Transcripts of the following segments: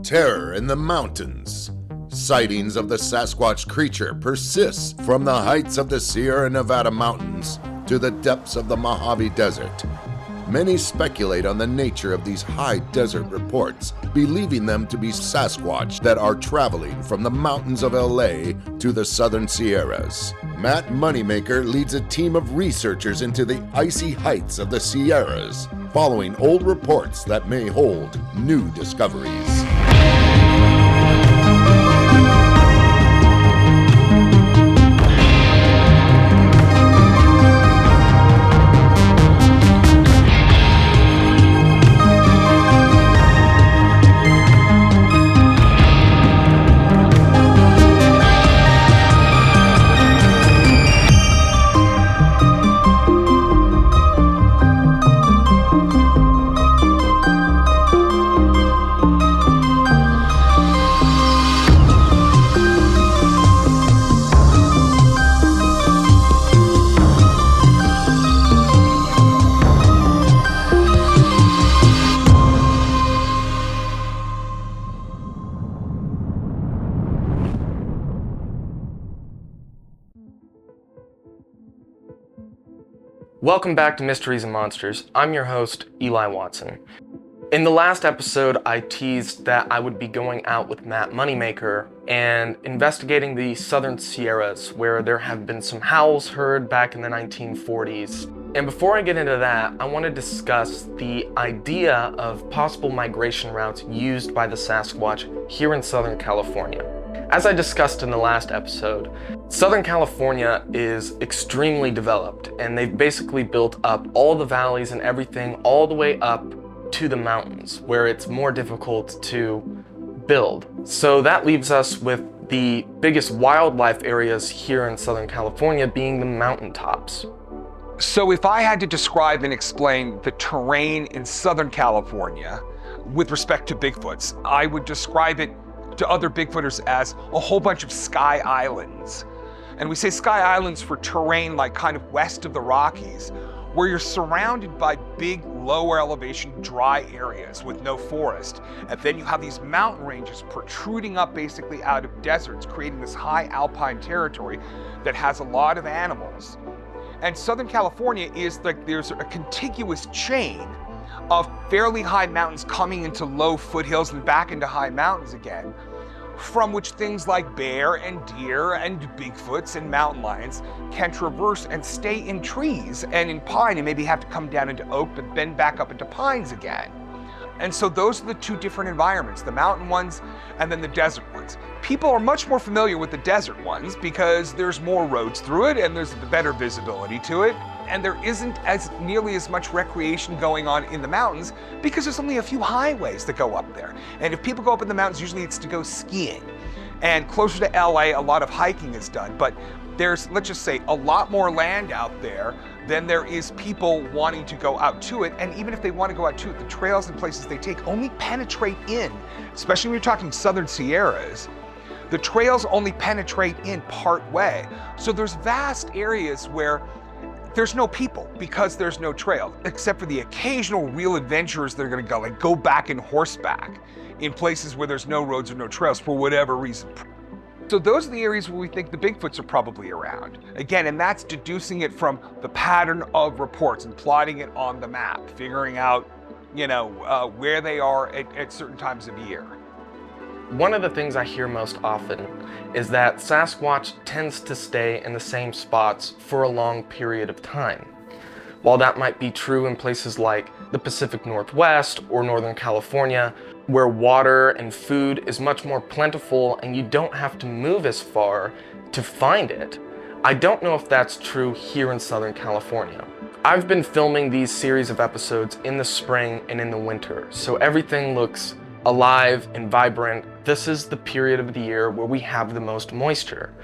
Terror in the mountains. Sightings of the Sasquatch creature persists from the heights of the Sierra Nevada mountains to the depths of the Mojave Desert. Many speculate on the nature of these high desert reports, believing them to be Sasquatch that are traveling from the mountains of LA to the southern Sierras. Matt Moneymaker leads a team of researchers into the icy heights of the Sierras, following old reports that may hold new discoveries. Welcome back to Mysteries and Monsters. I'm your host, Eli Watson. In the last episode, I teased that I would be going out with Matt Moneymaker and investigating the southern Sierras, where there have been some howls heard back in the 1940s. And before I get into that, I want to discuss the idea of possible migration routes used by the Sasquatch here in Southern California. As I discussed in the last episode, Southern California is extremely developed, and they've basically built up all the valleys and everything all the way up to the mountains, where it's more difficult to build. So that leaves us with the biggest wildlife areas here in Southern California being the mountaintops. So if I had to describe and explain the terrain in Southern California with respect to Bigfoots, I would describe it to other Bigfooters as a whole bunch of sky islands. And we say sky islands for terrain like kind of west of the Rockies, where you're surrounded by big, lower elevation, dry areas with no forest. And then you have these mountain ranges protruding up basically out of deserts, creating this high alpine territory that has a lot of animals. And Southern California is like, there's a contiguous chain of fairly high mountains coming into low foothills and back into high mountains again, from which things like bear and deer and Bigfoots and mountain lions can traverse and stay in trees and in pine and maybe have to come down into oak but then back up into pines again. And so those are the two different environments, the mountain ones and then the desert ones. People are much more familiar with the desert ones because there's more roads through it and there's better visibility to it. And there isn't as nearly as much recreation going on in the mountains because there's only a few highways that go up there. And if people go up in the mountains, usually it's to go skiing. And closer to LA, a lot of hiking is done. But there's, let's just say, a lot more land out there than there is people wanting to go out to it. And even if they want to go out to it, the trails and places they take only penetrate in, especially when you're talking Southern Sierras. The trails only penetrate in part way. So there's vast areas where there's no people because there's no trail, except for the occasional real adventurers that are gonna go back in horseback in places where there's no roads or no trails for whatever reason. So those are the areas where we think the Bigfoots are probably around. Again, and that's deducing it from the pattern of reports and plotting it on the map, figuring out, where they are at certain times of year. One of the things I hear most often is that Sasquatch tends to stay in the same spots for a long period of time. While that might be true in places like the Pacific Northwest or Northern California, where water and food is much more plentiful and you don't have to move as far to find it, I don't know if that's true here in Southern California. I've been filming these series of episodes in the spring and in the winter, so everything looks alive and vibrant. This is the period of the year where we have the most moisture.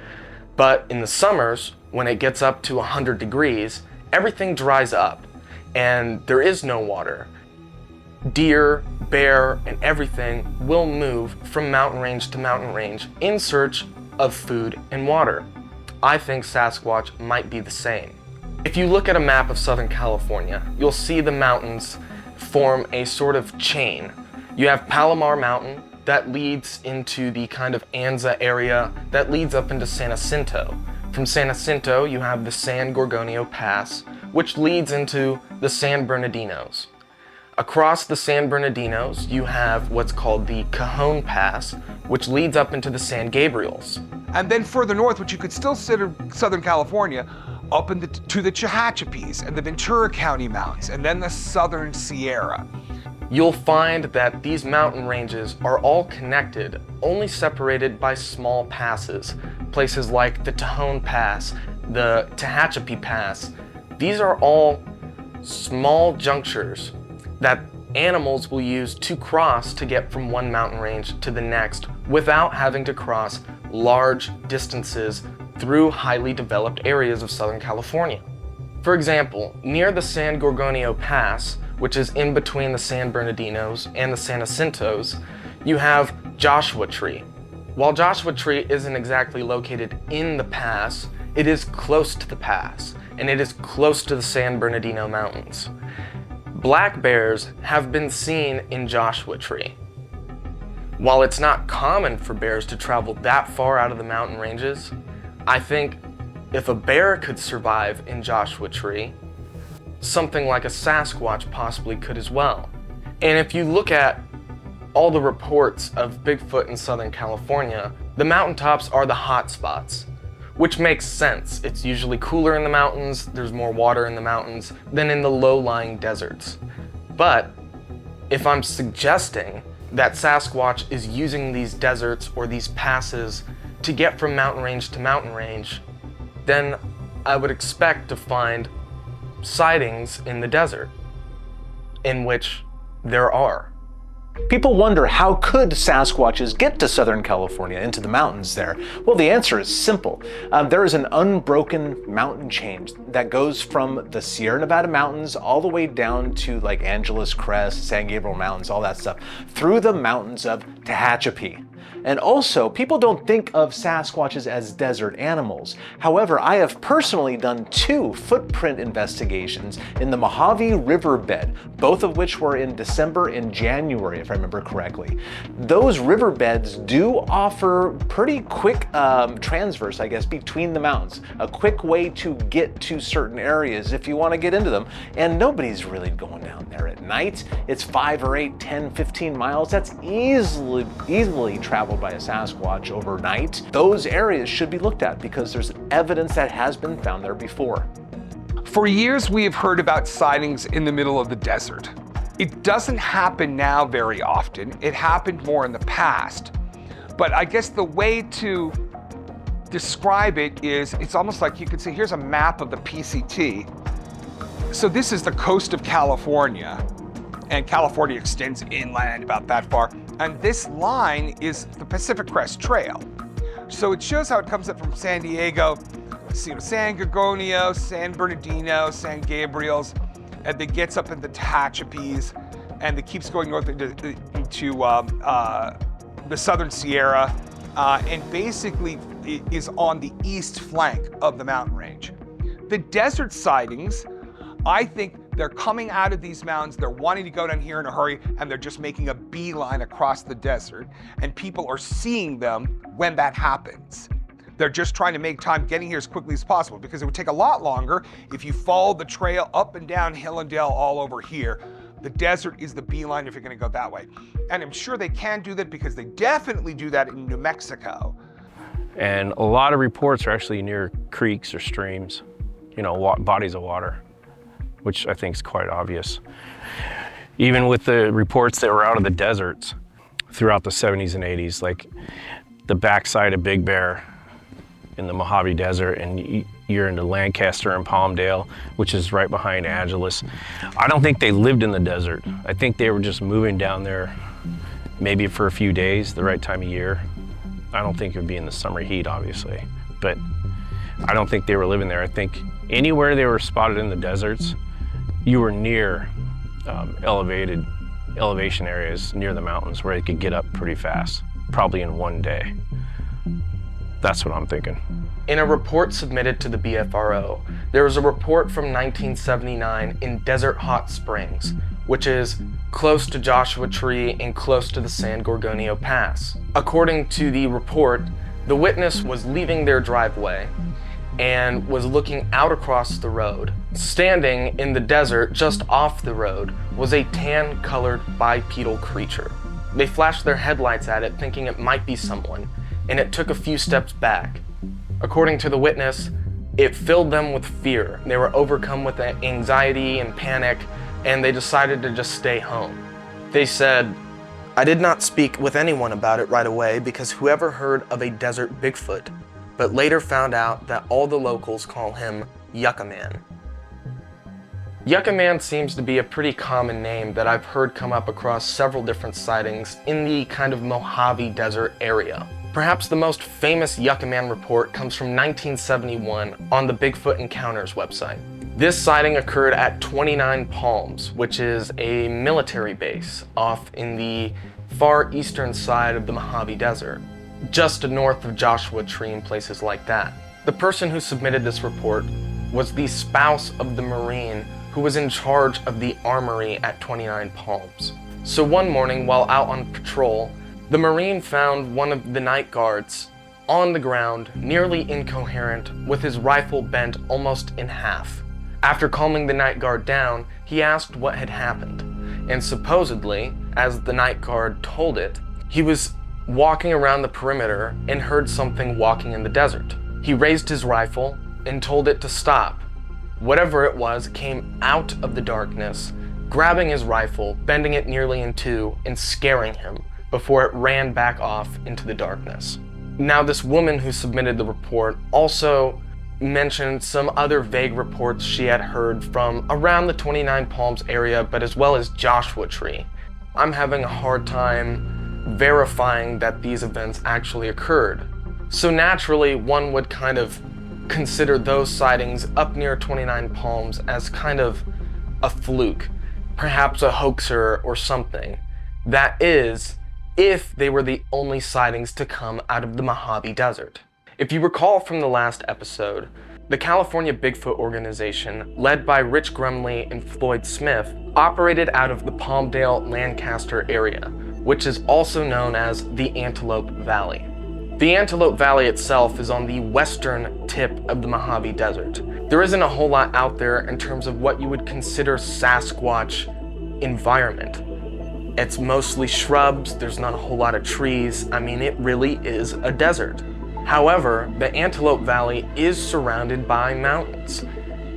But in the summers, when it gets up to 100 degrees, everything dries up and there is no water. Deer, bear, and everything will move from mountain range to mountain range in search of food and water. I think Sasquatch might be the same. If you look at a map of Southern California, you'll see the mountains form a sort of chain. You have Palomar Mountain that leads into the kind of Anza area that leads up into San Jacinto. From San Jacinto, you have the San Gorgonio Pass, which leads into the San Bernardinos. Across the San Bernardinos, you have what's called the Cajon Pass, which leads up into the San Gabriels. And then further north, which you could still consider Southern California, up to the Tehachapis and the Ventura County Mountains, and then the Southern Sierra. You'll find that these mountain ranges are all connected, only separated by small passes. Places like the Cajon Pass, the Tehachapi Pass. These are all small junctures that animals will use to cross to get from one mountain range to the next without having to cross large distances through highly developed areas of Southern California. For example, near the San Gorgonio Pass, which is in between the San Bernardinos and the San Jacintos, you have Joshua Tree. While Joshua Tree isn't exactly located in the pass, it is close to the pass, and it is close to the San Bernardino Mountains. Black bears have been seen in Joshua Tree. While it's not common for bears to travel that far out of the mountain ranges, I think if a bear could survive in Joshua Tree, something like a Sasquatch possibly could as well. And if you look at all the reports of Bigfoot in Southern California, the mountaintops are the hot spots, which makes sense. It's usually cooler in the mountains, there's more water in the mountains than in the low-lying deserts. But if I'm suggesting that Sasquatch is using these deserts or these passes to get from mountain range to mountain range, then I would expect to find sightings in the desert, in which there are. People wonder, how could Sasquatches get to Southern California, into the mountains there? Well, the answer is simple. There is an unbroken mountain chain that goes from the Sierra Nevada mountains all the way down to like Angeles Crest, San Gabriel Mountains, all that stuff, through the mountains of Tehachapi. And also, people don't think of Sasquatches as desert animals. However, I have personally done 2 footprint investigations in the Mojave Riverbed, both of which were in December and January, if I remember correctly. Those riverbeds do offer pretty quick transverse, I guess, between the mountains. A quick way to get to certain areas if you want to get into them. And nobody's really going down there at night. It's 5 or 8, 10, 15 miles. That's easily traveled by a Sasquatch overnight. Those areas should be looked at because there's evidence that has been found there before. For years, we have heard about sightings in the middle of the desert. It doesn't happen now very often. It happened more in the past. But I guess the way to describe it is, it's almost like you could say, here's a map of the PCT. So this is the coast of California, and California extends inland about that far. And this line is the Pacific Crest Trail. So it shows how it comes up from San Diego, San Gorgonio, San Bernardino, San Gabriel's, and it gets up into Tehachapis, and it keeps going north into the Southern Sierra, and basically it is on the east flank of the mountain range. The desert sightings, I think they're coming out of these mountains, they're wanting to go down here in a hurry, and they're just making a beeline across the desert, and people are seeing them when that happens. They're just trying to make time getting here as quickly as possible, because it would take a lot longer if you follow the trail up and down hill and dale all over here. The desert is the beeline if you're going to go that way. And I'm sure they can do that because they definitely do that in New Mexico. And a lot of reports are actually near creeks or streams, bodies of water, which I think is quite obvious. Even with the reports that were out of the deserts throughout the 70s and 80s, like the backside of Big Bear in the Mojave Desert, and you're into Lancaster and Palmdale, which is right behind Angeles. I don't think they lived in the desert. I think they were just moving down there maybe for a few days, the right time of year. I don't think it would be in the summer heat, obviously, but I don't think they were living there. I think anywhere they were spotted in the deserts, you were near elevation areas near the mountains where they could get up pretty fast, probably in one day. That's what I'm thinking. In a report submitted to the BFRO, there was a report from 1979 in Desert Hot Springs, which is close to Joshua Tree and close to the San Gorgonio Pass. According to the report, the witness was leaving their driveway and was looking out across the road. Standing in the desert just off the road was a tan-colored bipedal creature. They flashed their headlights at it thinking it might be someone, and it took a few steps back. According to the witness, it filled them with fear. They were overcome with anxiety and panic, and they decided to just stay home. They said, "I did not speak with anyone about it right away because whoever heard of a desert Bigfoot, but later found out that all the locals call him Yucca Man." Yucca Man seems to be a pretty common name that I've heard come up across several different sightings in the kind of Mojave Desert area. Perhaps the most famous Yucca Man report comes from 1971 on the Bigfoot Encounters website. This sighting occurred at 29 Palms, which is a military base off in the far eastern side of the Mojave Desert, just north of Joshua Tree and places like that. The person who submitted this report was the spouse of the Marine who was in charge of the armory at 29 Palms. So one morning while out on patrol, the Marine found one of the night guards on the ground, nearly incoherent, with his rifle bent almost in half. After calming the night guard down, he asked what had happened, and supposedly, as the night guard told it, he was walking around the perimeter and heard something walking in the desert. He raised his rifle and told it to stop. Whatever it was came out of the darkness, grabbing his rifle, bending it nearly in two, and scaring him before it ran back off into the darkness. Now, this woman who submitted the report also mentioned some other vague reports she had heard from around the 29 Palms area, but as well as Joshua Tree. I'm having a hard time verifying that these events actually occurred. So naturally, one would kind of consider those sightings up near 29 Palms as kind of a fluke, perhaps a hoaxer or something. That is, if they were the only sightings to come out of the Mojave Desert. If you recall from the last episode, the California Bigfoot Organization, led by Rich Grumley and Floyd Smith, operated out of the Palmdale-Lancaster area, which is also known as the Antelope Valley. The Antelope Valley itself is on the western tip of the Mojave Desert. There isn't a whole lot out there in terms of what you would consider Sasquatch environment. It's mostly shrubs, there's not a whole lot of trees. I mean, it really is a desert. However, the Antelope Valley is surrounded by mountains.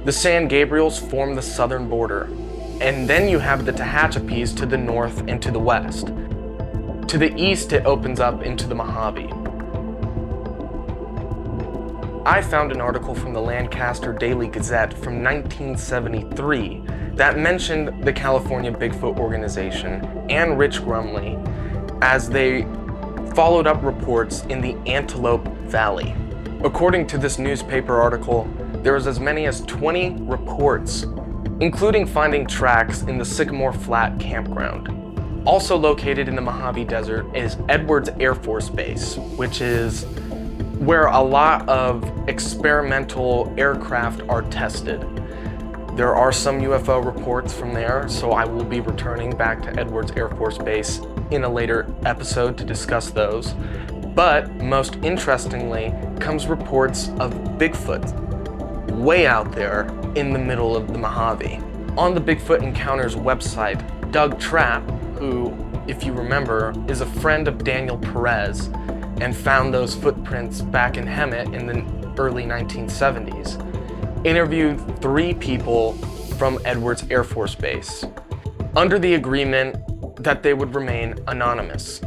The San Gabriels form the southern border, and then you have the Tehachapis to the north and to the west. To the east, it opens up into the Mojave. I found an article from the Lancaster Daily Gazette from 1973 that mentioned the California Bigfoot Organization and Rich Grumley as they followed up reports in the Antelope Valley. According to this newspaper article, there was as many as 20 reports, including finding tracks in the Sycamore Flat campground. Also located in the Mojave Desert is Edwards Air Force Base, which is where a lot of experimental aircraft are tested. There are some UFO reports from there, so I will be returning back to Edwards Air Force Base in a later episode to discuss those. But most interestingly comes reports of Bigfoot way out there in the middle of the Mojave. On the Bigfoot Encounters website, Doug Trapp, who, if you remember, is a friend of Daniel Perez and found those footprints back in Hemet in the early 1970s, interviewed 3 people from Edwards Air Force Base under the agreement that they would remain anonymous.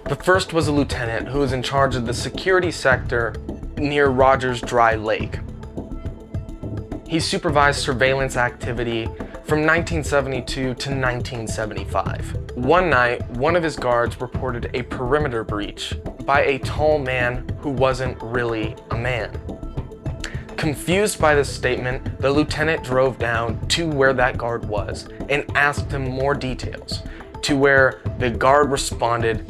The first was a lieutenant who was in charge of the security sector near Rogers Dry Lake. He supervised surveillance activity from 1972 to 1975. One night, one of his guards reported a perimeter breach by a tall man who wasn't really a man. Confused by this statement, the lieutenant drove down to where that guard was and asked him more details, to where the guard responded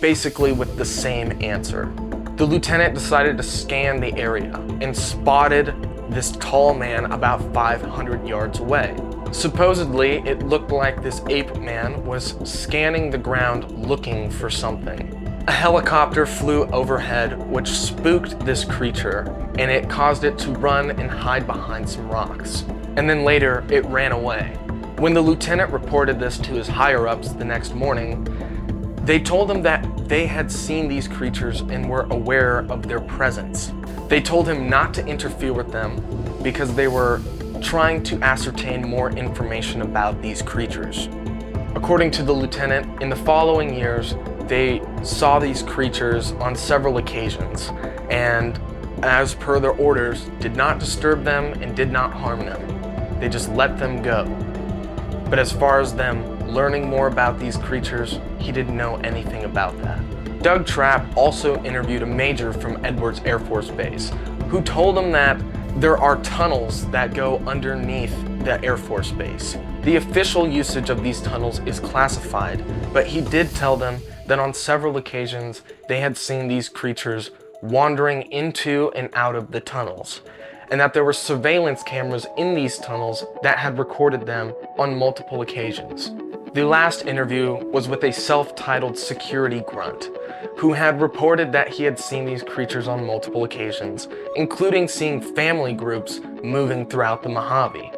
basically with the same answer. The lieutenant decided to scan the area and spotted this tall man about 500 yards away. Supposedly, it looked like this ape man was scanning the ground looking for something. A helicopter flew overhead, which spooked this creature, and it caused it to run and hide behind some rocks. And then later, it ran away. When the lieutenant reported this to his higher-ups the next morning, they told him that they had seen these creatures and were aware of their presence. They told him not to interfere with them because they were trying to ascertain more information about these creatures. According to the lieutenant, in the following years, they saw these creatures on several occasions, and as per their orders, did not disturb them and did not harm them. They just let them go. But as far as them learning more about these creatures, he didn't know anything about that. Doug Trapp also interviewed a major from Edwards Air Force Base, who told him that there are tunnels that go underneath the Air Force Base. The official usage of these tunnels is classified, but he did tell them that on several occasions they had seen these creatures wandering into and out of the tunnels, and that there were surveillance cameras in these tunnels that had recorded them on multiple occasions. The last interview was with a self-titled security grunt who had reported that he had seen these creatures on multiple occasions, including seeing family groups moving throughout the Mojave.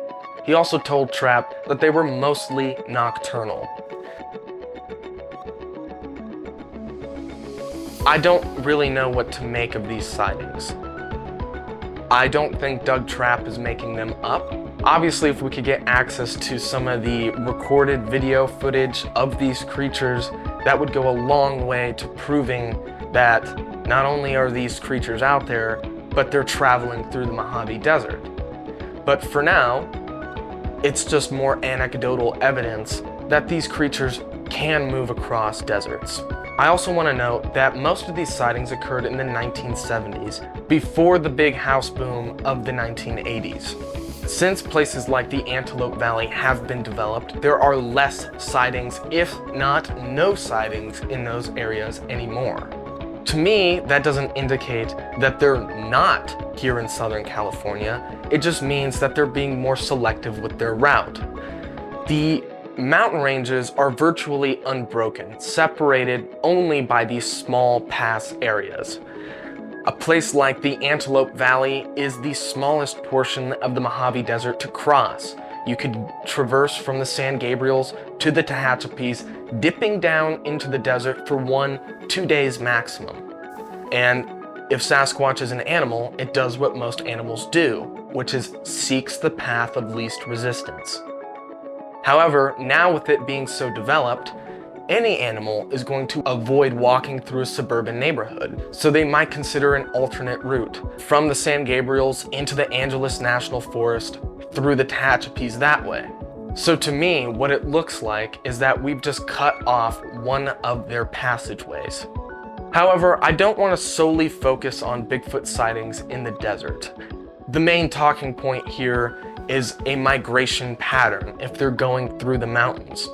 He also told Trapp that they were mostly nocturnal. I don't really know what to make of these sightings. I don't think Doug Trapp is making them up. Obviously, if we could get access to some of the recorded video footage of these creatures, that would go a long way to proving that not only are these creatures out there, but they're traveling through the Mojave Desert. But for now, it's just more anecdotal evidence that these creatures can move across deserts. I also want to note that most of these sightings occurred in the 1970s, before the big house boom of the 1980s. Since places like the Antelope Valley have been developed, there are less sightings, if not no sightings, in those areas anymore. To me, that doesn't indicate that they're not here in Southern California. It just means that they're being more selective with their route. The mountain ranges are virtually unbroken, separated only by these small pass areas. A place like the Antelope Valley is the smallest portion of the Mojave Desert to cross. You could traverse from the San Gabriels to the Tehachapis, dipping down into the desert for 1-2 days maximum. And if Sasquatch is an animal, it does what most animals do, which is seeks the path of least resistance. However, now with it being so developed, any animal is going to avoid walking through a suburban neighborhood, so they might consider an alternate route from the San Gabriels into the Angeles National Forest through the Tehachapis that way. So to me, what it looks like is that we've just cut off one of their passageways. However, I don't want to solely focus on Bigfoot sightings in the desert. The main talking point here is a migration pattern if they're going through the mountains.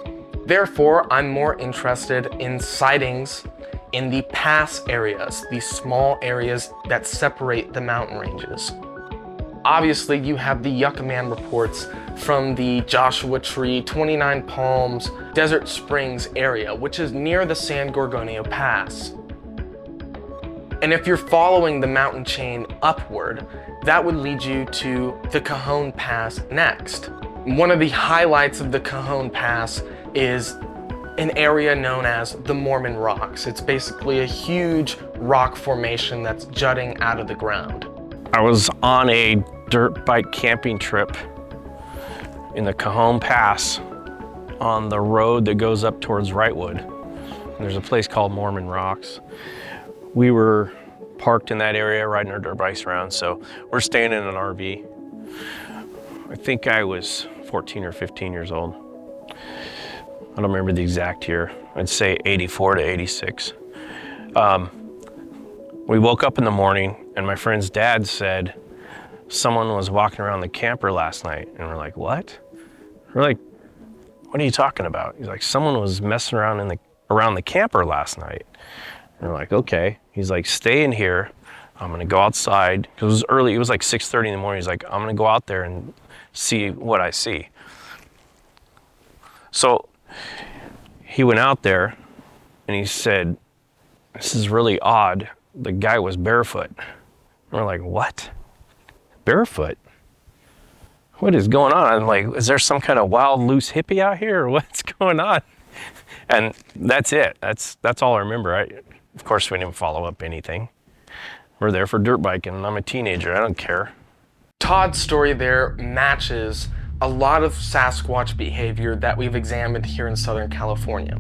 Therefore, I'm more interested in sightings in the pass areas, these small areas that separate the mountain ranges. Obviously, you have the Yucca Man reports from the Joshua Tree, 29 Palms, Desert Springs area, which is near the San Gorgonio Pass. And if you're following the mountain chain upward, that would lead you to the Cajon Pass next. One of the highlights of the Cajon Pass is an area known as the Mormon Rocks. It's basically a huge rock formation that's jutting out of the ground. I was on a dirt bike camping trip in the Cajon Pass on the road that goes up towards Wrightwood. And there's a place called Mormon Rocks. We were parked in that area riding our dirt bikes around, so we're staying in an RV. I think I was 14 or 15 years old. I don't remember the exact year. I'd say 84 to 86. We woke up in the morning and my friend's dad said someone was walking around the camper last night. And we're like, what? We're like, what are you talking about? He's like, someone was messing around around the camper last night. And we're like, okay. He's like, stay in here. I'm gonna go outside, because it was early, it was like 6:30 in the morning. He's like, I'm gonna go out there and see what I see. So he went out there and he said, this is really odd. The guy was barefoot. And we're like, what? Barefoot? What is going on? I'm like, is there some kind of wild, loose hippie out here, or what's going on? And that's it. That's all I remember. Of course, we didn't follow up anything. We're there for dirt biking, and I'm a teenager. I don't care. Todd's story there matches a lot of Sasquatch behavior that we've examined here in Southern California.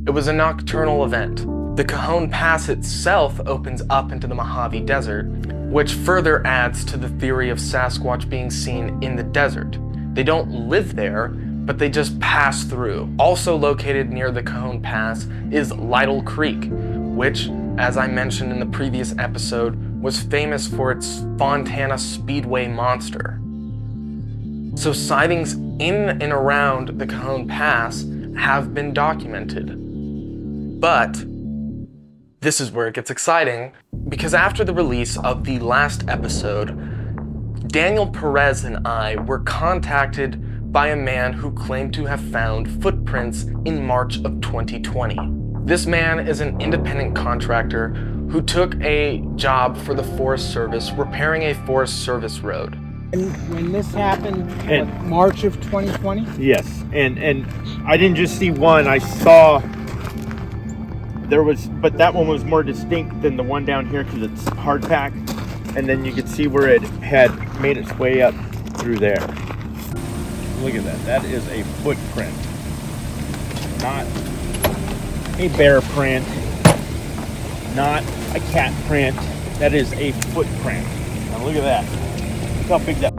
It was a nocturnal event. The Cajon Pass itself opens up into the Mojave Desert, which further adds to the theory of Sasquatch being seen in the desert. They don't live there, but they just pass through. Also located near the Cajon Pass is Lytle Creek, which, as I mentioned in the previous episode, was famous for its Fontana Speedway monster. So sightings in and around the Cajon Pass have been documented. But this is where it gets exciting, because after the release of the last episode, Daniel Perez and I were contacted by a man who claimed to have found footprints in March of 2020. This man is an independent contractor who took a job for the Forest Service repairing a Forest Service road. When this happened, March of 2020? Yes, and I didn't just see one, I saw there was, but that one was more distinct than the one down here because it's hard packed, and then you could see where it had made its way up through there. Look at that, that is a footprint, not a bear print, not a cat print, that is a footprint. Now look at that. Look how big that.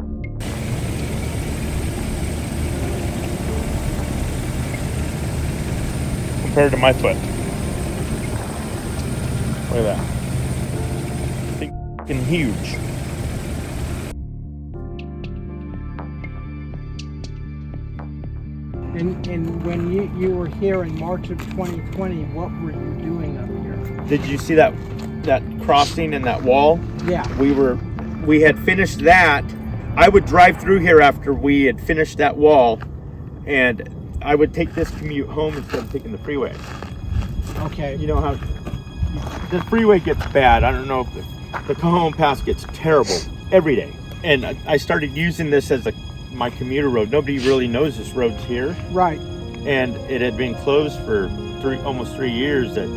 Compared to my foot. Look at that. Big fucking huge. And when you were here in March of 2020, what were you doing up here? Did you see that crossing and that wall? Yeah. We had finished that. I would drive through here after we had finished that wall, and I would take this commute home instead of taking the freeway. Okay. You know how the freeway gets bad. I don't know if the Cajon Pass gets terrible every day. And I started using this as my commuter road. Nobody really knows this road's here. Right. And it had been closed for almost 3 years. That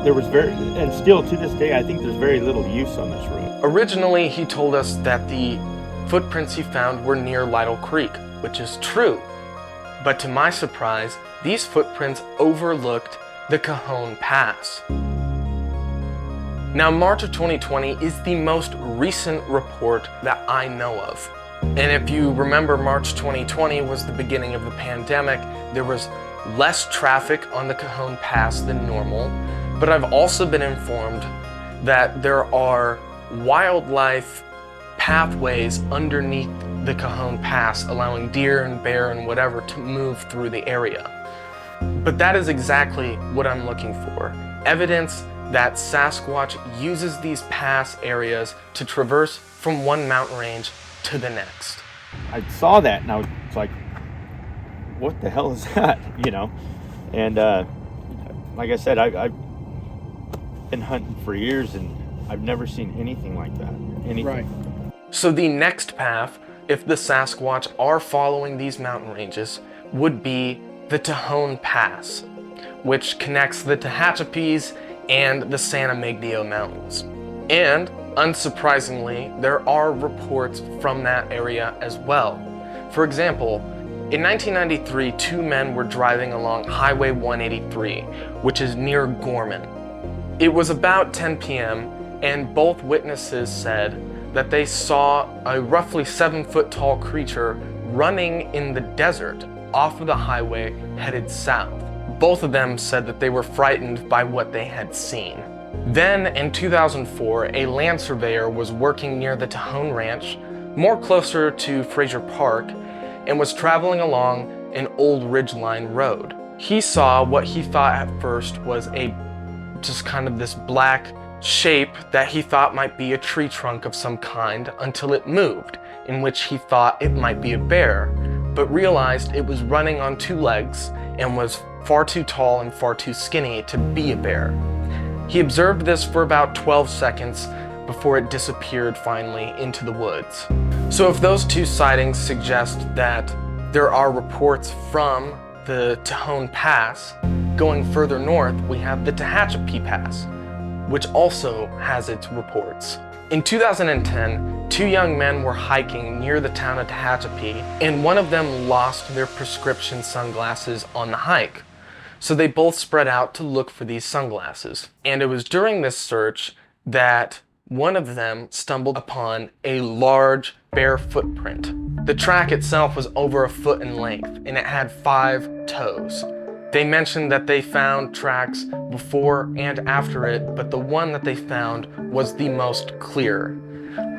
there was and still to this day, I think there's very little use on this road. Originally, he told us that the footprints he found were near Lytle Creek, which is true. But to my surprise, these footprints overlooked the Cajon Pass. Now, March of 2020 is the most recent report that I know of. And if you remember, March 2020 was the beginning of the pandemic. There was less traffic on the Cajon Pass than normal, but I've also been informed that there are wildlife pathways underneath the Cajon Pass, allowing deer and bear and whatever to move through the area. But that is exactly what I'm looking for. Evidence that Sasquatch uses these pass areas to traverse from one mountain range to the next. I saw that and I was like, what the hell is that? You know? And like I said, I've been hunting for years and I've never seen anything like that. Anything. Right. So the next path, if the Sasquatch are following these mountain ranges, would be the Tejon Pass, which connects the Tehachapi's and the San Emigdio Mountains. And unsurprisingly, there are reports from that area as well. For example, in 1993, two men were driving along Highway 183, which is near Gorman. It was about 10 p.m., and both witnesses said that they saw a roughly 7-foot tall creature running in the desert off of the highway headed south. Both of them said that they were frightened by what they had seen. Then in 2004, a land surveyor was working near the Tejon Ranch, more closer to Fraser Park, and was traveling along an old ridgeline road. He saw what he thought at first was just kind of this black shape that he thought might be a tree trunk of some kind until it moved, in which he thought it might be a bear, but realized it was running on 2 legs and was far too tall and far too skinny to be a bear. He observed this for about 12 seconds before it disappeared finally into the woods. So if those 2 sightings suggest that there are reports from the Tejon Pass, going further north we have the Tehachapi Pass, which also has its reports. In 2010, 2 young men were hiking near the town of Tehachapi, and one of them lost their prescription sunglasses on the hike. So they both spread out to look for these sunglasses. And it was during this search that one of them stumbled upon a large bear footprint. The track itself was over 1 foot in length, and it had 5 toes. They mentioned that they found tracks before and after it, but the one that they found was the most clear.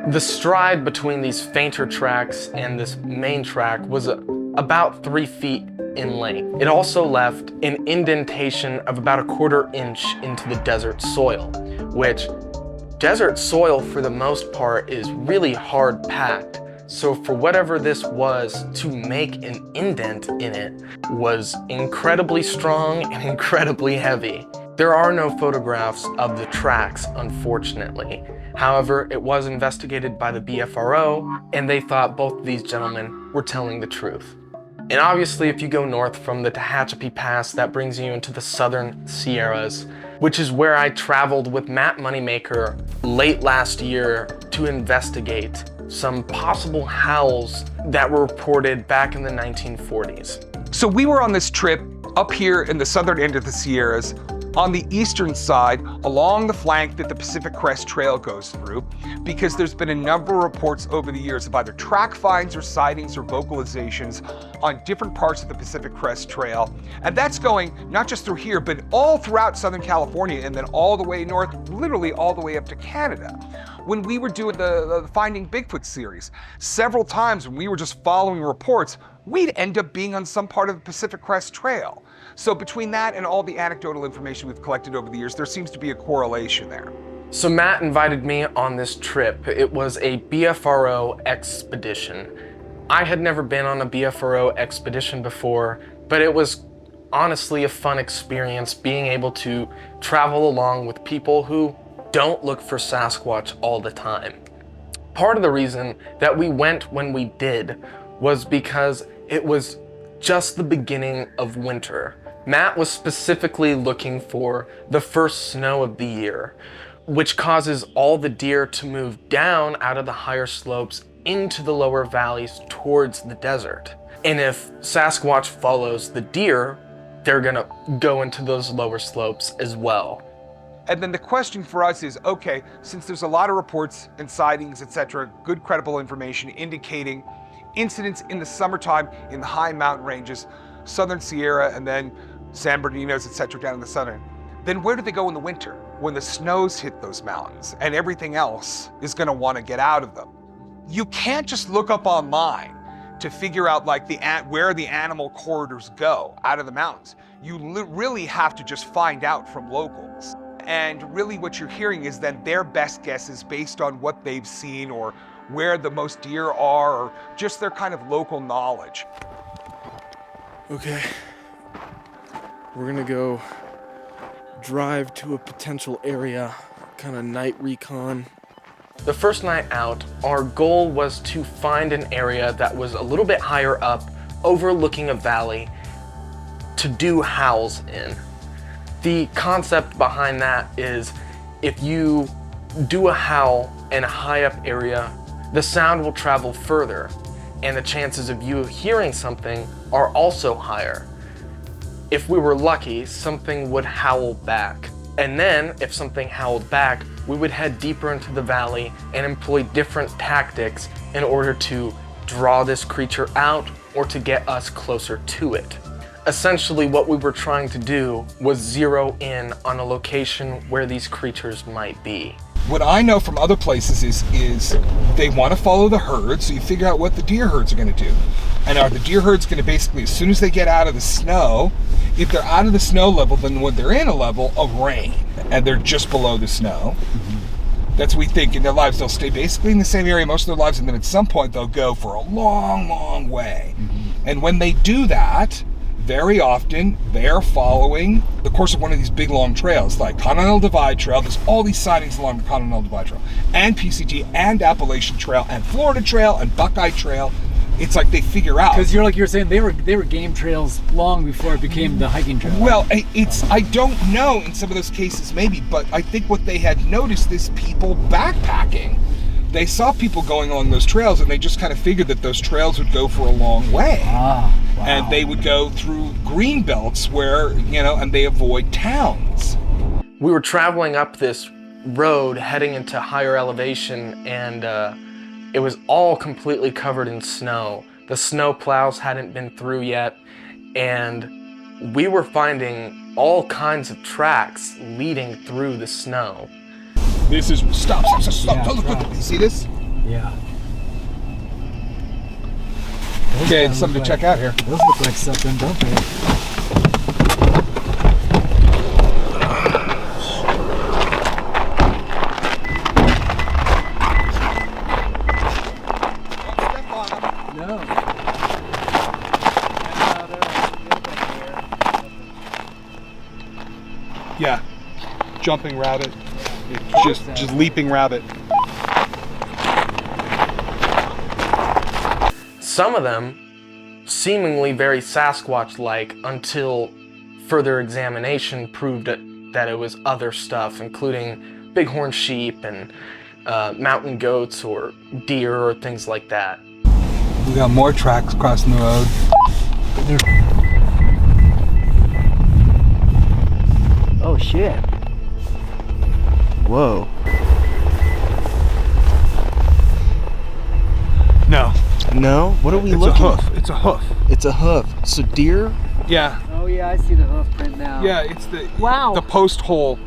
The stride between these fainter tracks and this main track was about 3 feet in length. It also left an indentation of about 1/4 inch into the desert soil, which desert soil for the most part is really hard packed. So for whatever this was to make an indent in it was incredibly strong and incredibly heavy. There are no photographs of the tracks, unfortunately. However, it was investigated by the BFRO, and they thought both of these gentlemen were telling the truth. And obviously, if you go north from the Tehachapi Pass, that brings you into the southern Sierras, which is where I traveled with Matt Moneymaker late last year to investigate some possible howls that were reported back in the 1940s. So we were on this trip up here in the southern end of the Sierras, on the eastern side, along the flank that the Pacific Crest Trail goes through, because there's been a number of reports over the years of either track finds or sightings or vocalizations on different parts of the Pacific Crest Trail. And that's going not just through here, but all throughout Southern California and then all the way north, literally all the way up to Canada. When we were doing the Finding Bigfoot series, several times when we were just following reports, we'd end up being on some part of the Pacific Crest Trail. So between that and all the anecdotal information we've collected over the years, there seems to be a correlation there. So Matt invited me on this trip. It was a BFRO expedition. I had never been on a BFRO expedition before, but it was honestly a fun experience being able to travel along with people who don't look for Sasquatch all the time. Part of the reason that we went when we did was because it was just the beginning of winter. Matt was specifically looking for the first snow of the year, which causes all the deer to move down out of the higher slopes into the lower valleys towards the desert. And if Sasquatch follows the deer, they're gonna go into those lower slopes as well. And then the question for us is, okay, since there's a lot of reports and sightings, etc., good credible information indicating incidents in the summertime in the high mountain ranges, southern Sierra, and then San Bernardino's, etc., down in the southern, then where do they go in the winter when the snows hit those mountains and everything else is going to want to get out of them? You can't just look up online to figure out like where the animal corridors go out of the mountains. You really have to just find out from locals. And really what you're hearing is then their best guesses based on what they've seen or where the most deer are, or just their kind of local knowledge. Okay, we're gonna go drive to a potential area, kind of night recon. The first night out, our goal was to find an area that was a little bit higher up, overlooking a valley, to do howls in. The concept behind that is if you do a howl in a high up area, the sound will travel further, and the chances of you hearing something are also higher. If we were lucky, something would howl back. And then, if something howled back, we would head deeper into the valley and employ different tactics in order to draw this creature out or to get us closer to it. Essentially, what we were trying to do was zero in on a location where these creatures might be. What I know from other places is they want to follow the herd, so you figure out what the deer herds are going to do. And are the deer herds going to basically, as soon as they get out of the snow, If they're out of the snow level, then when they're in a level of rain and they're just below the snow, that's what we think in their lives. They'll stay basically in the same area most of their lives, and then at some point they'll go for a long, long way. And when they do that, very often they are following the course of one of these big long trails, like Continental Divide Trail. There's all these sightings along the Continental Divide Trail, and PCT, and Appalachian Trail, and Florida Trail, and Buckeye Trail. It's like they figure out. Because you're saying they were game trails long before it became the hiking trail. Well, I don't know in some of those cases maybe, but I think what they had noticed is people backpacking. They saw people going along those trails, and they just kind of figured that those trails would go for a long way. Wow. And they would go through green belts where, and they avoid towns. We were traveling up this road heading into higher elevation, and it was all completely covered in snow. The snow plows hadn't been through yet, and we were finding all kinds of tracks leading through the snow. This is stop. Yeah, Look. You see this? Yeah. Okay, it's something to check out here. Those look like something, don't they? No. Yeah, jumping rabbit. Just leaping rabbit. Some of them seemingly very Sasquatch-like until further examination proved that it was other stuff, including bighorn sheep and mountain goats or deer or things like that. We got more tracks crossing the road. Oh shit. Whoa. No? What are we looking at? It's a hoof. It's a hoof. So deer? Yeah. Oh yeah, I see the hoof print now. Yeah, it's the post hole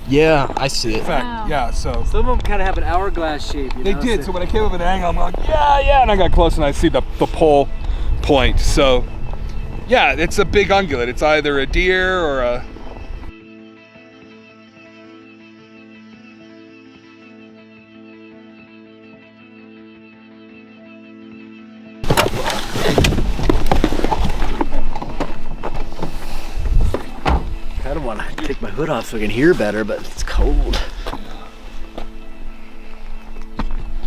Yeah, I see it. effect. Wow. Yeah, so Some of them kind of have an hourglass shape. they did. So when I came up at an angle, I'm like, yeah, and I got close and I see the pole point. So yeah, it's a big ungulate. It's either a deer or a I don't want to take my hood off so I can hear better, but it's cold.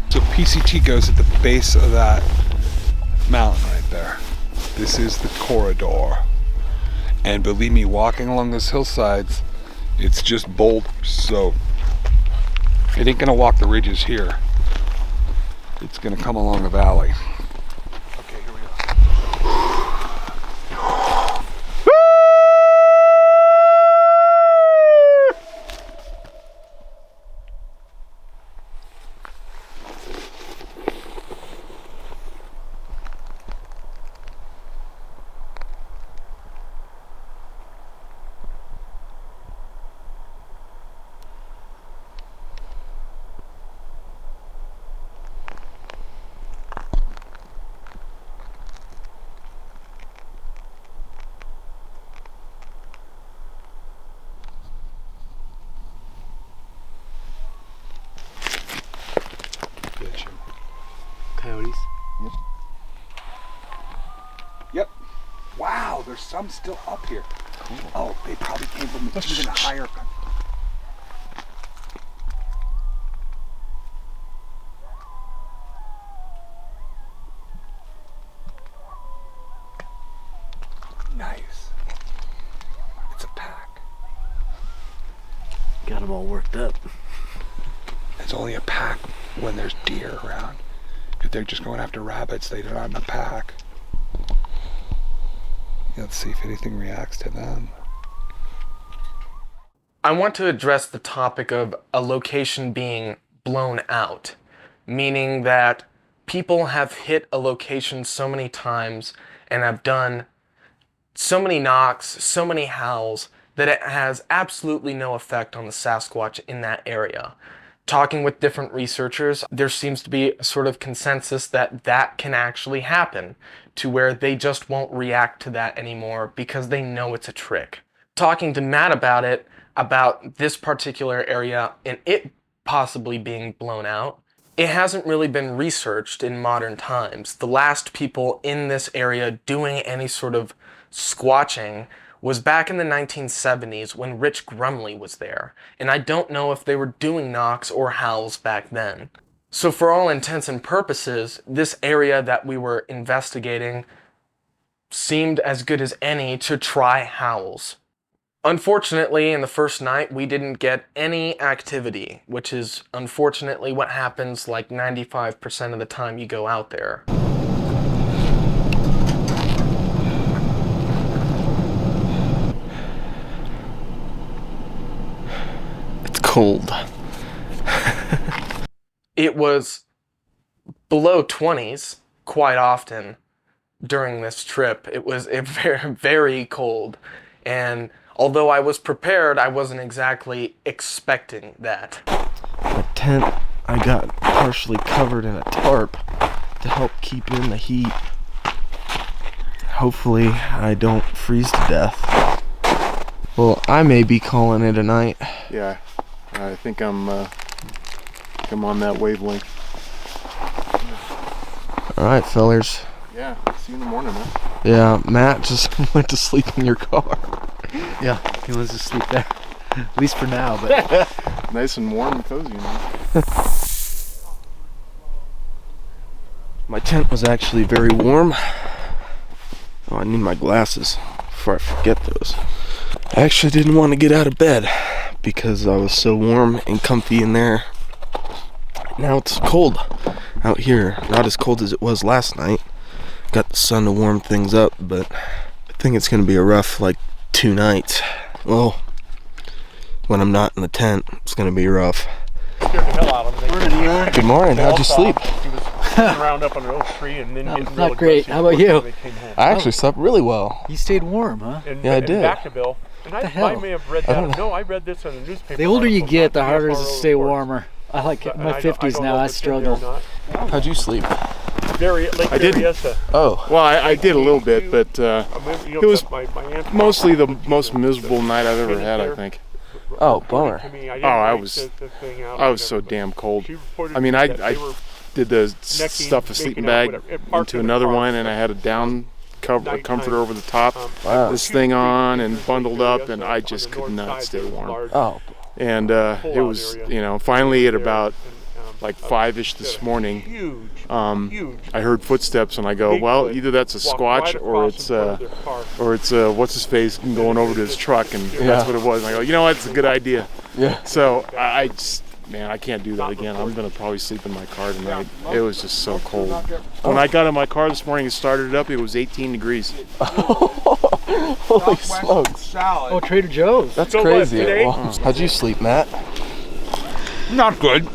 So PCT goes at the base of that mountain right there. This is the corridor. And believe me, walking along those hillsides, it's just bold. So it ain't gonna walk the ridges here. It's gonna come along the valley. Okay, here we go. Coyotes. Yep. Wow, there's some still up here. Cool. Oh, they probably came from even higher. Nice. It's a pack. Got them all worked up. It's only a pack when there's deer around. If they're just going after rabbits, they're not in a pack. Let's see if anything reacts to them. I want to address the topic of a location being blown out, meaning that people have hit a location so many times and have done so many knocks, so many howls, that it has absolutely no effect on the Sasquatch in that area. Talking with different researchers, there seems to be a sort of consensus that that can actually happen, to where they just won't react to that anymore because they know it's a trick. Talking to Matt about it, about this particular area and it possibly being blown out, it hasn't really been researched in modern times. The last people in this area doing any sort of squatching was back in the 1970s when Rich Grumley was there, and I don't know if they were doing knocks or howls back then. So for all intents and purposes, this area that we were investigating seemed as good as any to try howls. Unfortunately, in the first night, we didn't get any activity, which is unfortunately what happens like 95% of the time you go out there. It's cold. It was below 20s quite often during this trip. It was very, very cold, and although I was prepared, I wasn't exactly expecting that. My tent, I got partially covered in a tarp to help keep in the heat. Hopefully I don't freeze to death. Well, I may be calling it a night. Yeah, I think I'm on that wavelength. All right, fellers. Yeah, see you in the morning, man. Yeah, Matt just went to sleep in your car. Yeah, he wants to sleep there. At least for now, but Nice and warm and cozy, man. My tent was actually very warm. Oh, I need my glasses before I forget those. I actually didn't want to get out of bed because I was so warm and comfy in there. Now it's cold out here. Not as cold as it was last night. Got the sun to warm things up, but I think it's gonna be a rough 2 nights. Well, when I'm not in the tent, it's gonna be rough. Good morning. How'd you sleep? He was around up under an oak tree and then getting not great. How about you? I actually slept really well. you stayed warm, huh? Yeah, I did. Vacaville. And the I hell? may have read that. No, I read this in the newspaper. The older you article, get, not the harder it is to FRO stay reports. warmer. I like it. In my And I 50s don't now, know I if it's in there or struggle. not. How'd you sleep? Lake I didn't. Berryessa. Oh. Well, I did a little bit, but it was mostly the most miserable night I've ever had, I think. Oh, bummer. I was so damn cold. I mean, I did the stuff a sleeping bag into another one, and I had a down a comforter over the top, this thing on, and bundled up, and I just could not stay warm. Oh. And it was, finally at about 5-ish this morning, I heard footsteps, and I go, well, either that's a Squatch or it's what's his face going over to his truck, and that's what it was. And I go, you know what, it's a good idea. Yeah. So I just, man, I can't do that again. I'm gonna probably sleep in my car tonight. It was just so cold. When I got in my car this morning and started it up, it was 18 degrees. Holy smokes. Oh, Trader Joe's. That's crazy. Well, how'd you sleep, Matt? Not good.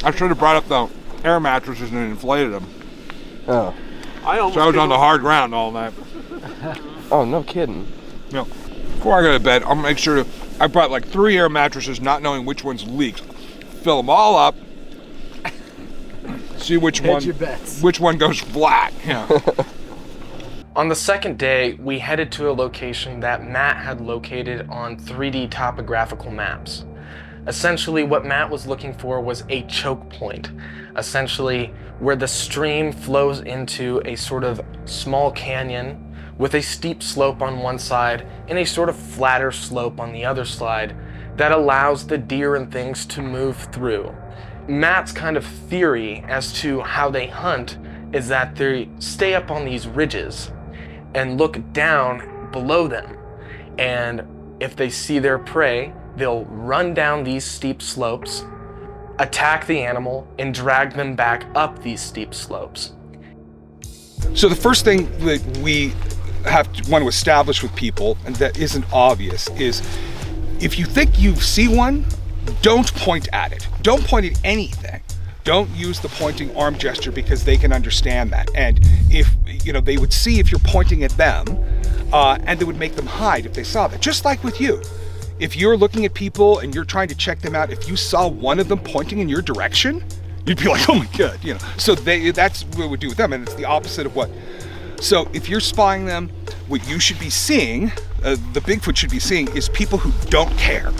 I should have brought up the air mattresses and inflated them. Oh. So I was on the hard ground all night. Oh, no kidding. No. Before I go to bed, I'll make sure I brought 3 air mattresses, not knowing which ones leaked. Fill them all up. See which one goes flat. Yeah. On the second day, we headed to a location that Matt had located on 3D topographical maps. Essentially, what Matt was looking for was a choke point, essentially where the stream flows into a sort of small canyon with a steep slope on one side and a sort of flatter slope on the other side that allows the deer and things to move through. Matt's kind of theory as to how they hunt is that they stay up on these ridges and look down below them, and if they see their prey, they'll run down these steep slopes, attack the animal, and drag them back up these steep slopes. So the first thing that we want to establish with people, and that isn't obvious, is if you think you see one, don't point at it. Don't point at anything. Don't use the pointing arm gesture because they can understand that. And if, they would see if you're pointing at them, and it would make them hide if they saw that. Just like with you. if you're looking at people and you're trying to check them out, if you saw one of them pointing in your direction, you'd be like, oh my God, you know. So that's what we would do with them, and it's the opposite of what. So if you're spying them, what you should be seeing, the Bigfoot should be seeing, is people who don't care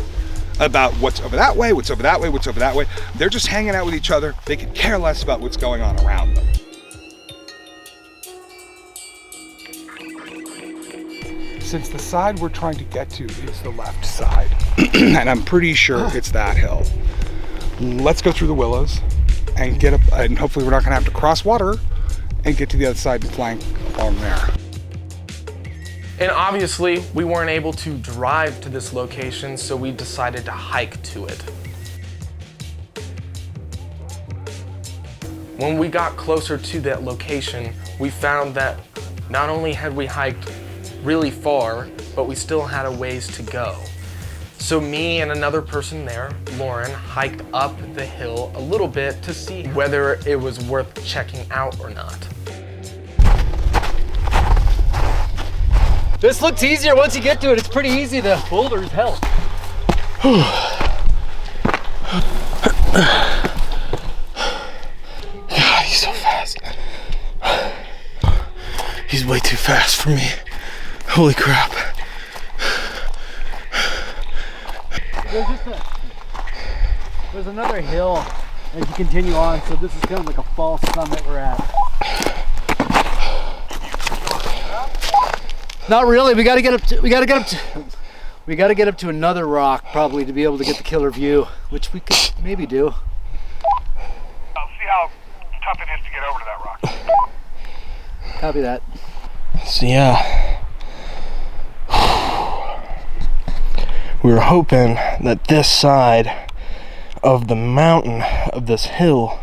about what's over that way, what's over that way, what's over that way. They're just hanging out with each other. They could care less about what's going on around them. Since the side we're trying to get to is the left side, and I'm pretty sure it's that hill, let's go through the willows and get up, and hopefully we're not gonna have to cross water and get to the other side and flank along there. And obviously, we weren't able to drive to this location, so we decided to hike to it. When we got closer to that location, we found that not only had we hiked really far, but we still had a ways to go. So me and another person there, Lauren, hiked up the hill a little bit to see whether it was worth checking out or not. This looks easier once you get to it. It's pretty easy. The boulders help. God, he's so fast. He's way too fast for me. Holy crap. There's another hill as you continue on, so this is kind of like a false summit we're at. Not really. We got to get up to another rock probably to be able to get the killer view, which we could maybe do. I'll see how tough it is to get over to that rock. Copy that. So yeah, we were hoping that this side of the mountain of this hill,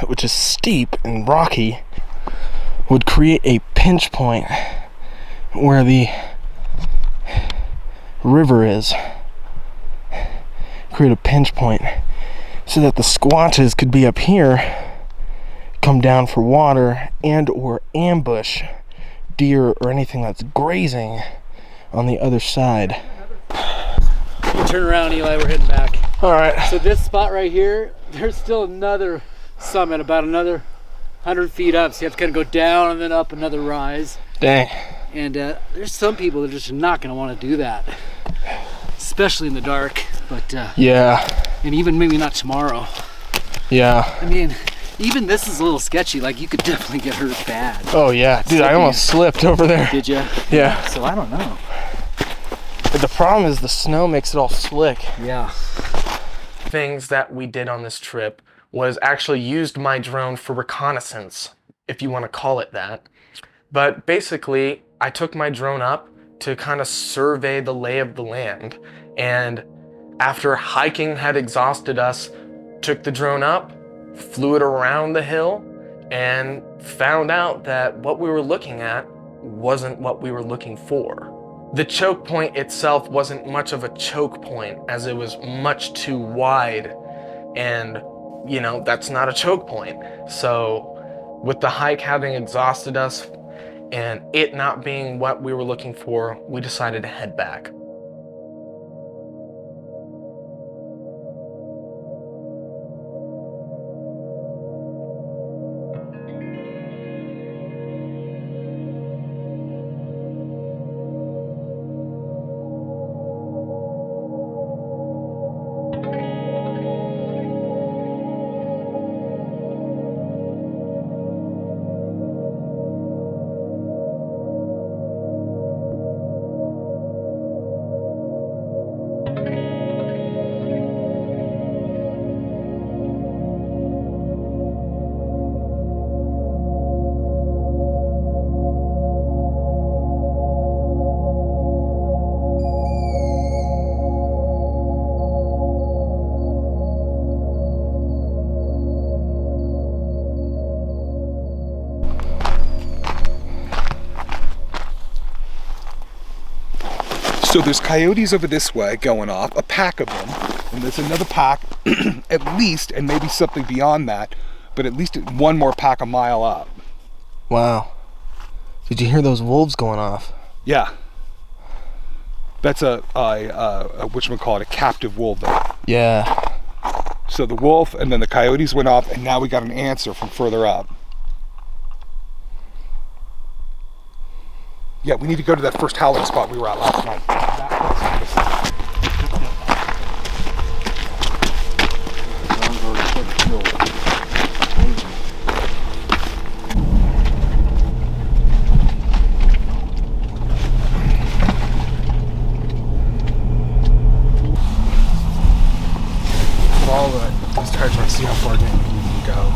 which is steep and rocky, would create a pinch point where the river is. Create a pinch point so that the Squatches could be up here, come down for water, and or ambush deer or anything that's grazing on the other side. You turn around, Eli, we're heading back. All right. So this spot right here, there's still another summit, about another 100 feet up. So you have to kind of go down and then up another rise. Dang. And there's some people that are just not going to want to do that, especially in the dark. But yeah. And even maybe not tomorrow. Yeah. I mean, even this is a little sketchy. Like, you could definitely get hurt bad. Oh yeah, dude, I almost slipped over there. Did you? Yeah. So I don't know. But the problem is the snow makes it all slick. Yeah. Things that we did on this trip was actually used my drone for reconnaissance, if you want to call it that. But basically, I took my drone up to kind of survey the lay of the land. And after hiking had exhausted us, took the drone up, flew it around the hill, and found out that what we were looking at wasn't what we were looking for. The choke point itself wasn't much of a choke point, as it was much too wide, and you know, that's not a choke point. So with the hike having exhausted us and it not being what we were looking for, we decided to head back. So there's coyotes over this way going off, a pack of them, and there's another pack at least, and maybe something beyond that, but at least one more pack a mile up. Wow. Did you hear those wolves going off? Yeah. That's a whatchamacallit, a captive wolf. Yeah. So the wolf and then the coyotes went off, and now we got an answer from further up. Yeah, we need to go to that first howling spot we were at last night. Follow it. Let's try to see how far down we can go.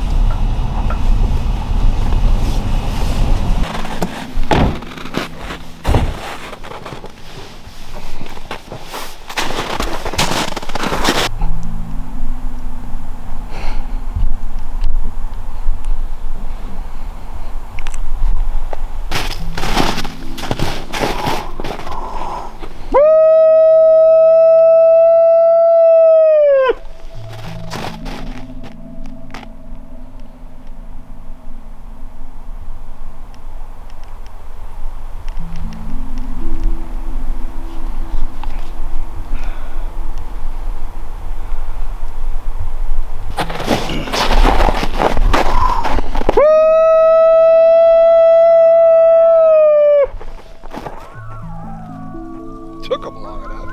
Took them long enough.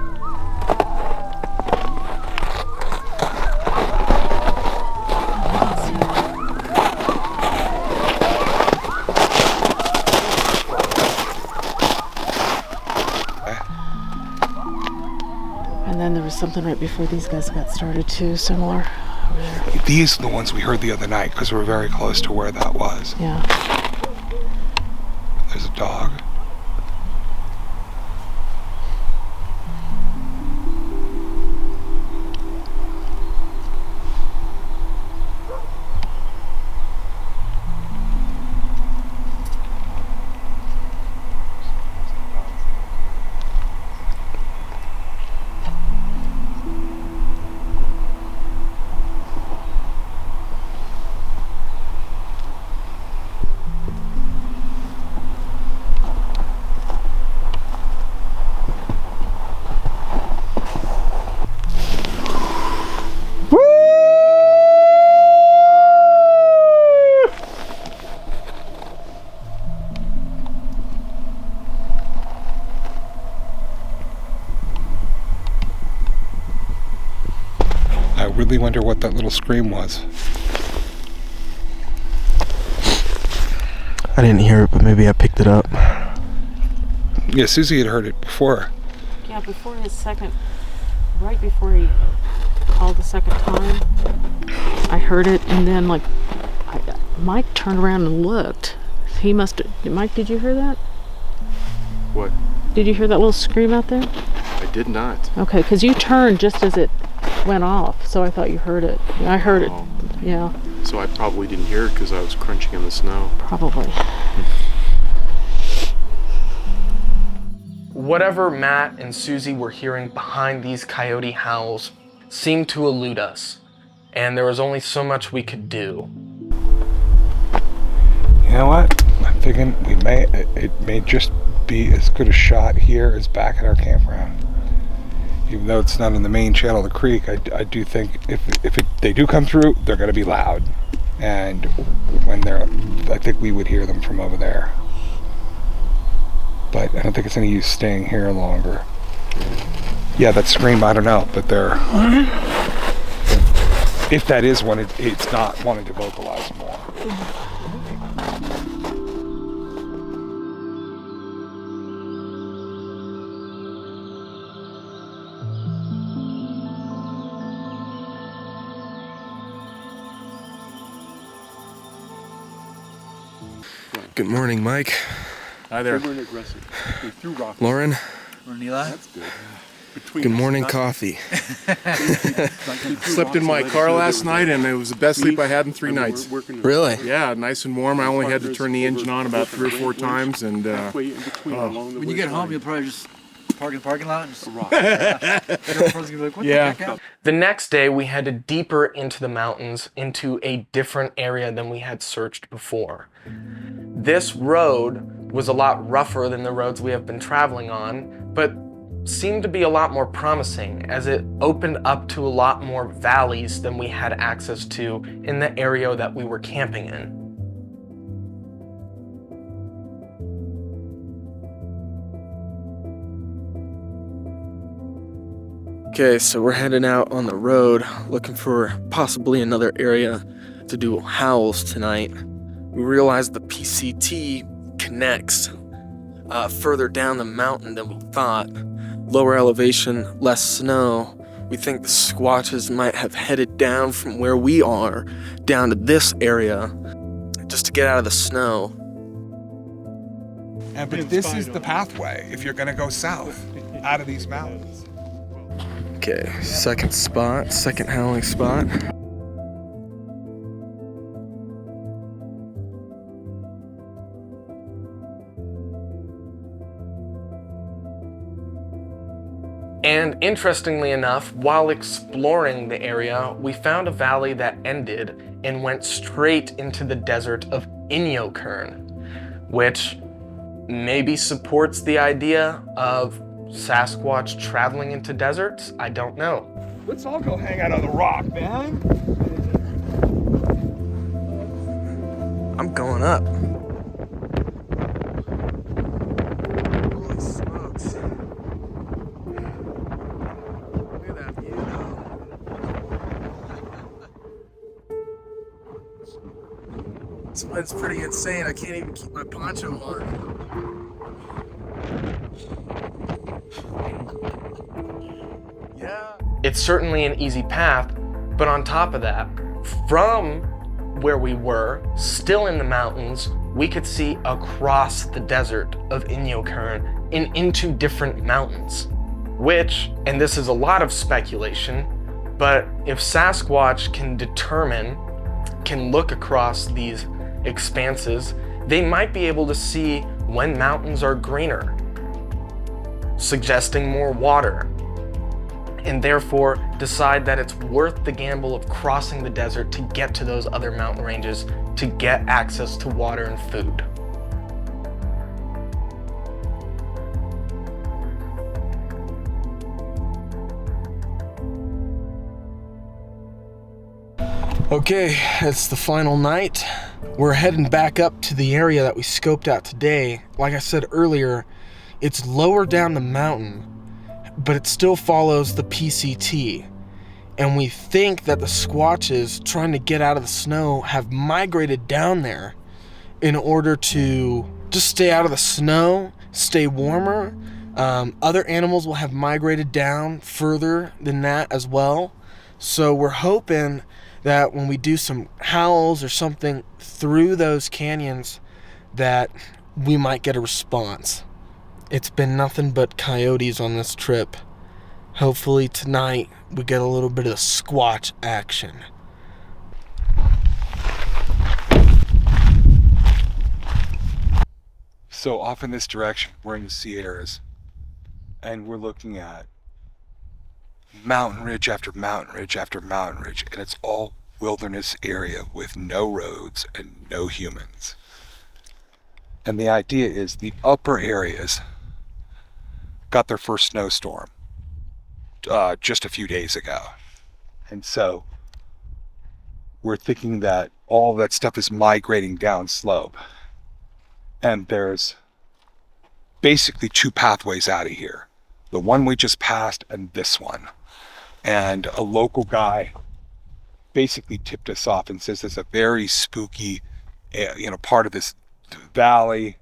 And then there was something right before these guys got started too, similar. These are the ones we heard the other night because we're very close to where that was. Yeah. There's a dog. I really wonder what that little scream was. I didn't hear it, but maybe I picked it up. Yeah, Susie had heard it before. Yeah, before his second, right before he called the second time, I heard it, and then Mike turned around and looked. He must have, Mike, did you hear that? What? Did you hear that little scream out there? I did not. Okay, because you turned just as it went off, so I thought you heard it. I heard it, yeah. So I probably didn't hear it because I was crunching in the snow. Probably. Whatever Matt and Susie were hearing behind these coyote howls seemed to elude us, and there was only so much we could do. You know what? I'm thinking it may just be as good a shot here as back at our campground. Even though it's not in the main channel of the creek, I do think if they do come through, they're going to be loud. And when I think we would hear them from over there. But I don't think it's any use staying here longer. Yeah, that scream, I don't know, but they're... If that is one, it's not wanting to vocalize more. Good morning, Mike. Hi there. Lauren. That's good. Good morning, coffee. Slept in my car last night, and it was the best sleep I had in 3 nights. Really? Yeah, nice and warm. I only had to turn the engine on about 3 or 4 times, and When you get home, you'll probably just park in the parking lot and just rock. Yeah. The next day, we headed deeper into the mountains, into a different area than we had searched before. This road was a lot rougher than the roads we have been traveling on, but seemed to be a lot more promising, as it opened up to a lot more valleys than we had access to in the area that we were camping in. Okay, so we're heading out on the road looking for possibly another area to do howls tonight. We realized the PCT connects further down the mountain than we thought. Lower elevation, less snow. We think the Squatches might have headed down from where we are down to this area just to get out of the snow. But this is the pathway if you're going to go south out of these mountains. Okay, second howling spot. And interestingly enough, while exploring the area, we found a valley that ended and went straight into the desert of Inyokern, which maybe supports the idea of Sasquatch traveling into deserts. I don't know. Let's all go hang out on the rock, man. I'm going up. Holy smokes. Look at that view, though. This one's pretty insane. I can't even keep my poncho on. Yeah. It's certainly an easy path, but on top of that, from where we were, still in the mountains, we could see across the desert of Inyokern and into different mountains. Which, and this is a lot of speculation, but if Sasquatch can look across these expanses, they might be able to see when mountains are greener, suggesting more water, and therefore decide that it's worth the gamble of crossing the desert to get to those other mountain ranges to get access to water and food. Okay, it's the final night. We're heading back up to the area that we scoped out today. Like I said earlier, it's lower down the mountain, but it still follows the PCT. And we think that the Squatches trying to get out of the snow have migrated down there in order to just stay out of the snow, stay warmer. Other animals will have migrated down further than that as well. So we're hoping that when we do some howls or something through those canyons, that we might get a response. It's been nothing but coyotes on this trip. Hopefully tonight we get a little bit of Squatch action. So off in this direction, we're in the Sierras, and we're looking at mountain ridge after mountain ridge after mountain ridge, and it's all wilderness area with no roads and no humans. And the idea is the upper areas got their first snowstorm just a few days ago. And so we're thinking that all that stuff is migrating down slope. And there's basically two pathways out of here. The one we just passed and this one. And a local guy basically tipped us off and says there's a very spooky, part of this valley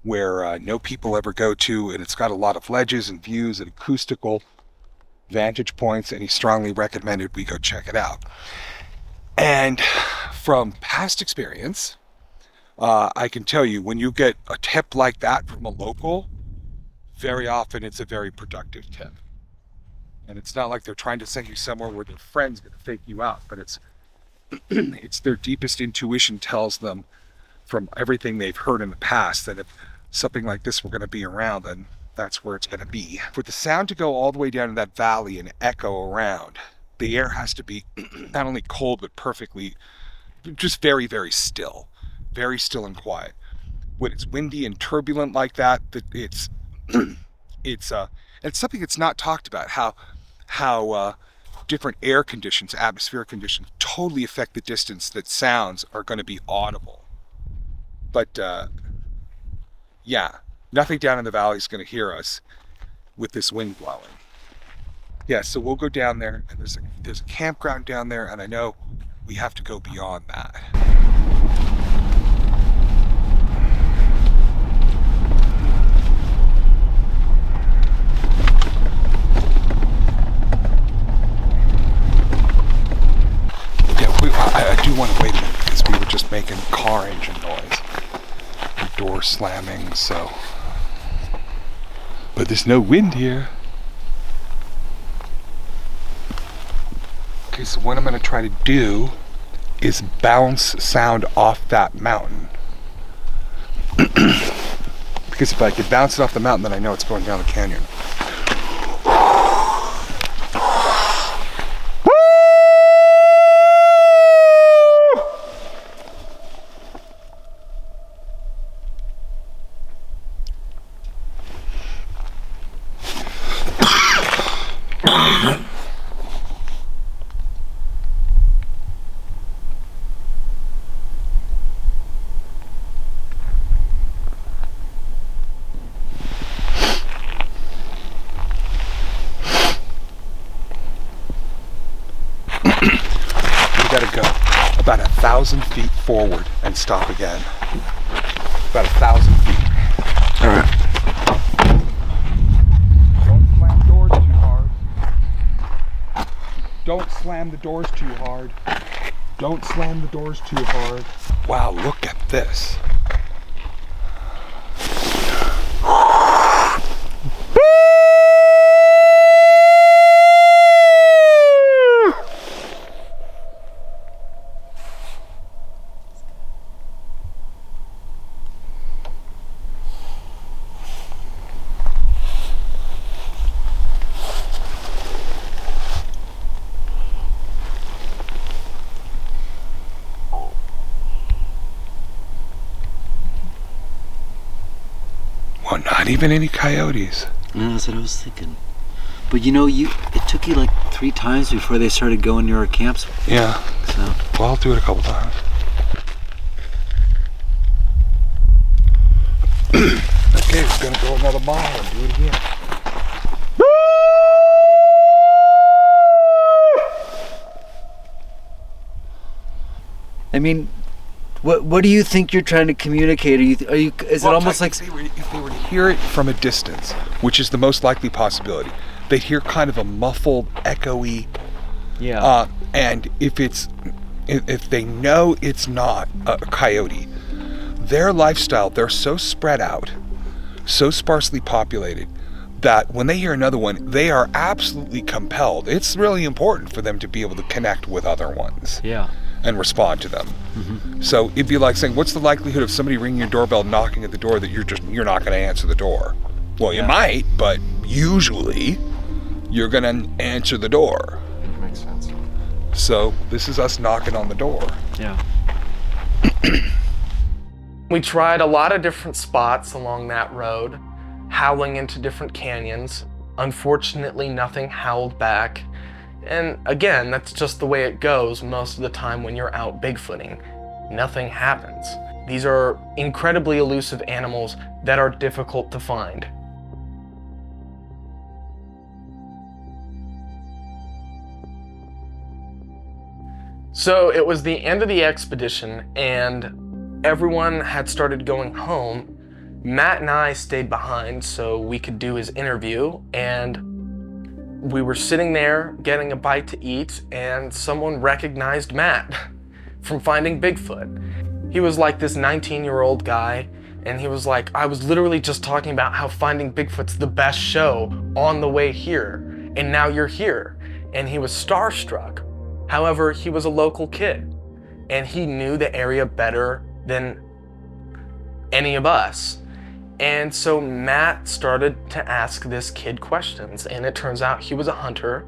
where no people ever go to, and it's got a lot of ledges and views and acoustical vantage points, and he strongly recommended we go check it out. And from past experience, I can tell you, when you get a tip like that from a local, very often it's a very productive tip. And it's not like they're trying to send you somewhere where their friend's going to fake you out, but it's their deepest intuition tells them from everything they've heard in the past that if something like this were going to be around, then that's where it's going to be. For the sound to go all the way down to that valley and echo around, the air has to be not only cold, but perfectly, just very, very still and quiet. When it's windy and turbulent like that, it's and And it's something that's not talked about, how different air conditions, atmospheric conditions, totally affect the distance that sounds are going to be audible. But yeah, nothing down in the valley is going to hear us with this wind blowing. Yeah, so we'll go down there, and there's a campground down there, and I know we have to go beyond that. I do want to wait a minute because we were just making car engine noise. The door slamming, so. But there's no wind here. Okay, so what I'm going to try to do is bounce sound off that mountain. Because if I could bounce it off the mountain, then I know it's going down the canyon. Go about 1,000 feet forward and stop again. About 1,000 feet. All right. Don't slam doors too hard. Don't slam the doors too hard. Don't slam the doors too hard. Wow, look at this. Well, not even any coyotes. No, that's what I was thinking. But you know, it took you like 3 times before they started going near our camps. Yeah. So. Well, I'll do it a couple times. Okay, it's gonna go another mile and do it again. I mean, what do you think you're trying to communicate? Is it almost like if they were to hear it from a distance, which is the most likely possibility, they'd hear kind of a muffled, echoey. Yeah. And if they know it's not a coyote, their lifestyle, they're so spread out, so sparsely populated, that when they hear another one, they are absolutely compelled. It's really important for them to be able to connect with other ones. Yeah. And respond to them. Mm-hmm. So it'd be like saying, what's the likelihood of somebody ringing your doorbell, knocking at the door, that you're not going to answer the door? Well, you might, but usually you're going to answer the door. Makes sense. So this is us knocking on the door. Yeah. We tried a lot of different spots along that road, howling into different canyons. Unfortunately, nothing howled back. And again, that's just the way it goes most of the time when you're out Bigfooting. Nothing happens. These are incredibly elusive animals that are difficult to find. So it was the end of the expedition and everyone had started going home. Matt and I stayed behind so we could do his interview, and we were sitting there getting a bite to eat and someone recognized Matt from Finding Bigfoot. He was like this 19-year-old guy, and he was like, I was literally just talking about how Finding Bigfoot's the best show on the way here, and now you're here. And he was starstruck. However, he was a local kid and he knew the area better than any of us. And so Matt started to ask this kid questions, and it turns out he was a hunter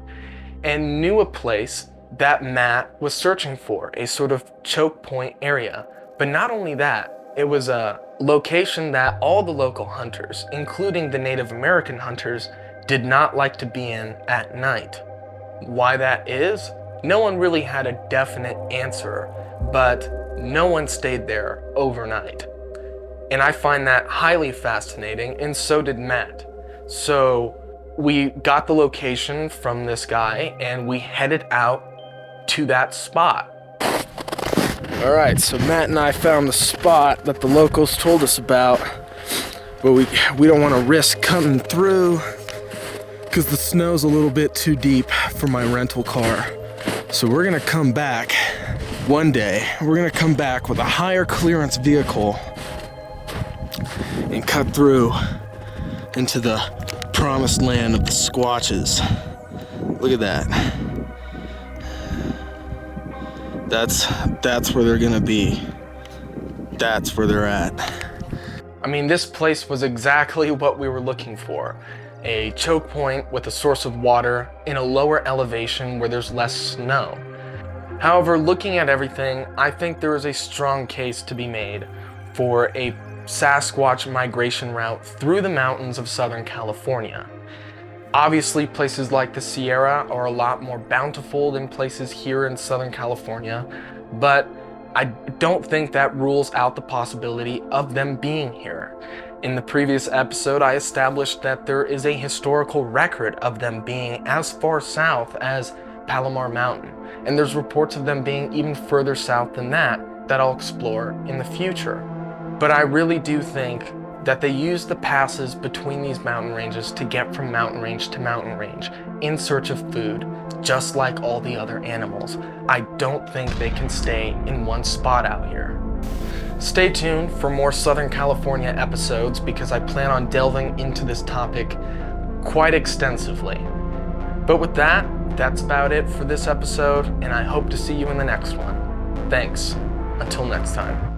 and knew a place that Matt was searching for, a sort of choke point area. But not only that, it was a location that all the local hunters, including the Native American hunters, did not like to be in at night. Why that is, no one really had a definite answer, but no one stayed there overnight. And I find that highly fascinating, and so did Matt. So we got the location from this guy and we headed out to that spot. All right, so Matt and I found the spot that the locals told us about, but we don't want to risk coming through because the snow's a little bit too deep for my rental car. So we're gonna come back one day. We're gonna come back with a higher clearance vehicle and cut through into the promised land of the Squatches. Look at that. That's where they're gonna be. That's where they're at. I mean, this place was exactly what we were looking for. A choke point with a source of water in a lower elevation where there's less snow. However, looking at everything, I think there is a strong case to be made for a Sasquatch migration route through the mountains of Southern California. Obviously, places like the Sierra are a lot more bountiful than places here in Southern California, but I don't think that rules out the possibility of them being here. In the previous episode, I established that there is a historical record of them being as far south as Palomar Mountain, and there's reports of them being even further south than that I'll explore in the future. But I really do think that they use the passes between these mountain ranges to get from mountain range to mountain range in search of food, just like all the other animals. I don't think they can stay in one spot out here. Stay tuned for more Southern California episodes because I plan on delving into this topic quite extensively. But with that, that's about it for this episode, and I hope to see you in the next one. Thanks. Until next time.